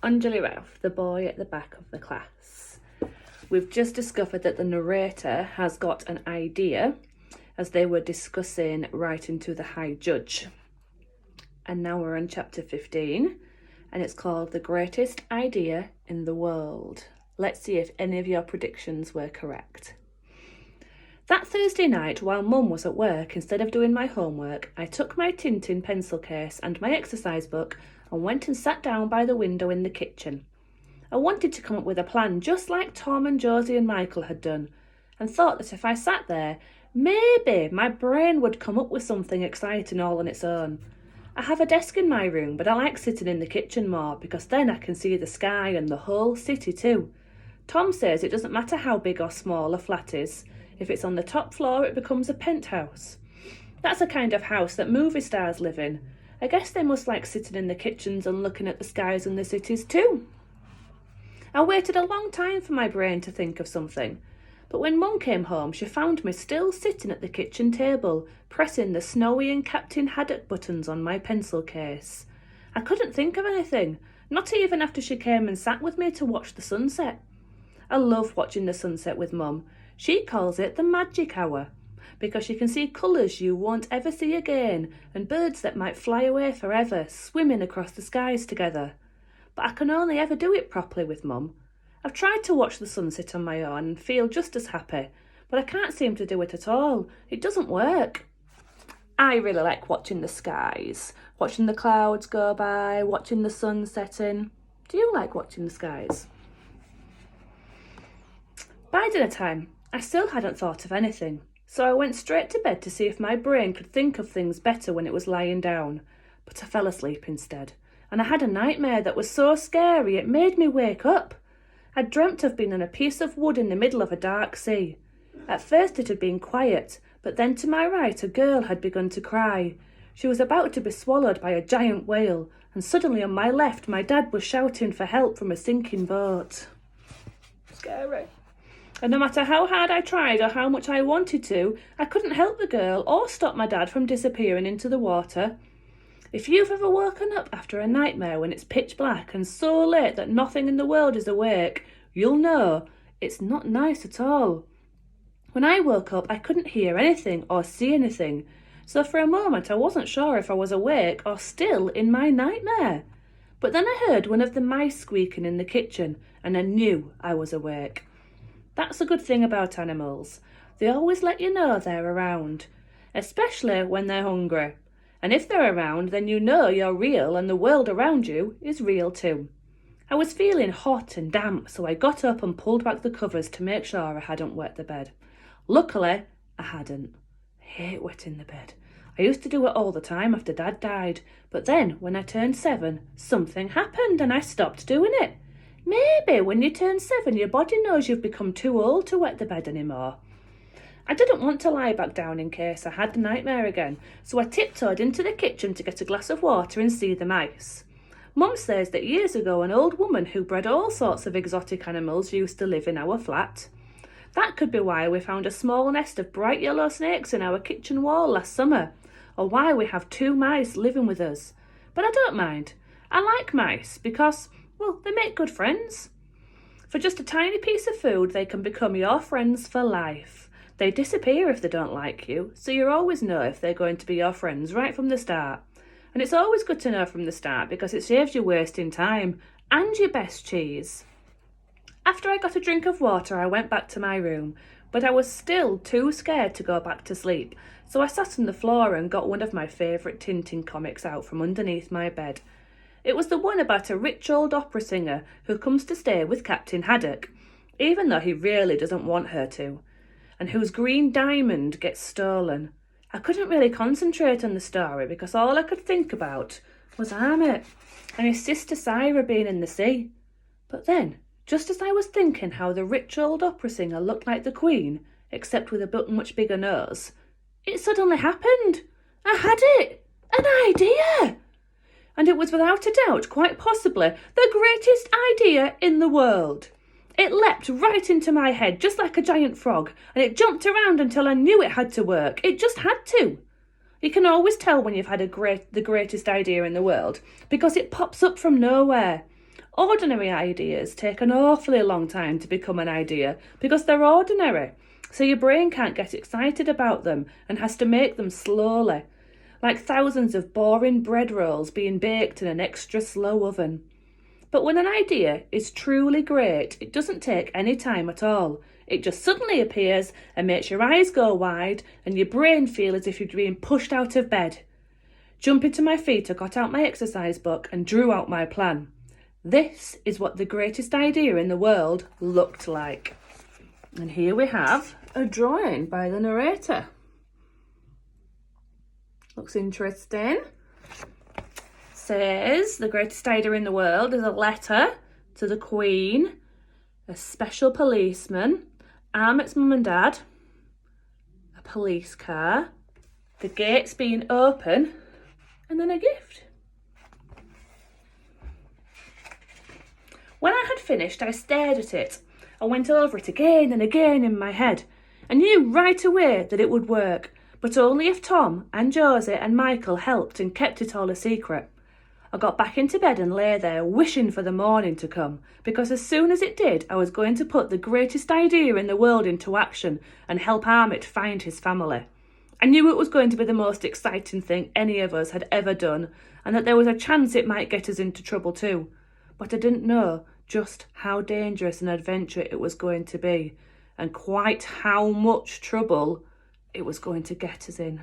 Anjali Ralph, the boy at the back of the class. We've just discovered that the narrator has got an idea as they were discussing writing to the High Judge. And now we're on chapter 15 and it's called The Greatest Idea in the World. Let's see if any of your predictions were correct. That Thursday night, while Mum was at work, instead of doing my homework, I took my Tintin pencil case and my exercise book and went and sat down by the window in the kitchen. I wanted to come up with a plan just like Tom and Josie and Michael had done, and thought that if I sat there, maybe my brain would come up with something exciting all on its own. I have a desk in my room, but I like sitting in the kitchen more because then I can see the sky and the whole city too. Tom says it doesn't matter how big or small a flat is. If it's on the top floor, it becomes a penthouse. That's a kind of house that movie stars live in. I guess they must like sitting in the kitchens and looking at the skies and the cities too. I waited a long time for my brain to think of something, but when Mum came home, she found me still sitting at the kitchen table, pressing the Snowy and Captain Haddock buttons on my pencil case. I couldn't think of anything, not even after she came and sat with me to watch the sunset. I love watching the sunset with Mum. She calls it the magic hour, because you can see colours you won't ever see again and birds that might fly away forever swimming across the skies together. But I can only ever do it properly with Mum. I've tried to watch the sunset on my own and feel just as happy, but I can't seem to do it at all. It doesn't work. I really like watching the skies, watching the clouds go by, watching the sun setting. Do you like watching the skies? By dinner time, I still hadn't thought of anything, so I went straight to bed to see if my brain could think of things better when it was lying down, but I fell asleep instead, and I had a nightmare that was so scary it made me wake up. I dreamt of being on a piece of wood in the middle of a dark sea. At first it had been quiet, but then to my right a girl had begun to cry. She was about to be swallowed by a giant whale, and suddenly on my left my dad was shouting for help from a sinking boat. Scary. And no matter how hard I tried or how much I wanted to, I couldn't help the girl or stop my dad from disappearing into the water. If you've ever woken up after a nightmare when it's pitch black and so late that nothing in the world is awake, you'll know it's not nice at all. When I woke up, I couldn't hear anything or see anything, so for a moment I wasn't sure if I was awake or still in my nightmare. But then I heard one of the mice squeaking in the kitchen and I knew I was awake. That's a good thing about animals. They always let you know they're around, especially when they're hungry. And if they're around, then you know you're real and the world around you is real too. I was feeling hot and damp, so I got up and pulled back the covers to make sure I hadn't wet the bed. Luckily, I hadn't. I hate wetting the bed. I used to do it all the time after Dad died, but then when I turned 7, something happened and I stopped doing it. Maybe when you turn 7, your body knows you've become too old to wet the bed anymore. I didn't want to lie back down in case I had the nightmare again, so I tiptoed into the kitchen to get a glass of water and see the mice. Mum says that years ago an old woman who bred all sorts of exotic animals used to live in our flat. That could be why we found a small nest of bright yellow snakes in our kitchen wall last summer, or why we have 2 mice living with us. But I don't mind. I like mice because, well, they make good friends. For just a tiny piece of food, they can become your friends for life. They disappear if they don't like you, so you always know if they're going to be your friends right from the start. And it's always good to know from the start because it saves you wasting time and your best cheese. After I got a drink of water, I went back to my room, but I was still too scared to go back to sleep, so I sat on the floor and got one of my favourite Tintin comics out from underneath my bed. It was the one about a rich old opera singer who comes to stay with Captain Haddock, even though he really doesn't want her to, and whose green diamond gets stolen. I couldn't really concentrate on the story because all I could think about was Amit and his sister Syra being in the sea. But then, just as I was thinking how the rich old opera singer looked like the Queen, except with a much bigger nose, it suddenly happened. I had it! An idea! And it was without a doubt, quite possibly, the greatest idea in the world. It leapt right into my head, just like a giant frog, and it jumped around until I knew it had to work. It just had to. You can always tell when you've had the greatest idea in the world, because it pops up from nowhere. Ordinary ideas take an awfully long time to become an idea because they're ordinary. So your brain can't get excited about them and has to make them slowly, like thousands of boring bread rolls being baked in an extra slow oven. But when an idea is truly great, it doesn't take any time at all. It just suddenly appears and makes your eyes go wide and your brain feel as if you're being pushed out of bed. Jumping to my feet, I got out my exercise book and drew out my plan. This is what the greatest idea in the world looked like. And here we have a drawing by the narrator. Looks interesting. Says the greatest idea in the world is a letter to the Queen, a special policeman, Amit's mum and dad, a police car, the gates being open, and then a gift. When I had finished, I stared at it. I went over it again and again in my head. I knew right away that it would work, but only if Tom and Josie and Michael helped and kept it all a secret. I got back into bed and lay there wishing for the morning to come, because as soon as it did, I was going to put the greatest idea in the world into action and help Amit find his family. I knew it was going to be the most exciting thing any of us had ever done, and that there was a chance it might get us into trouble too. But I didn't know just how dangerous an adventure it was going to be, and quite how much trouble it was going to get us in.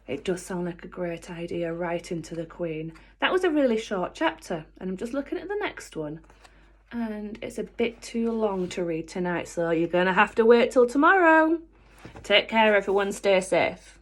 It does sound like a great idea, writing to the Queen. That was a really short chapter, and I'm just looking at the next one, and it's a bit too long to read tonight, so you're going to have to wait till tomorrow. Take care, everyone. Stay safe.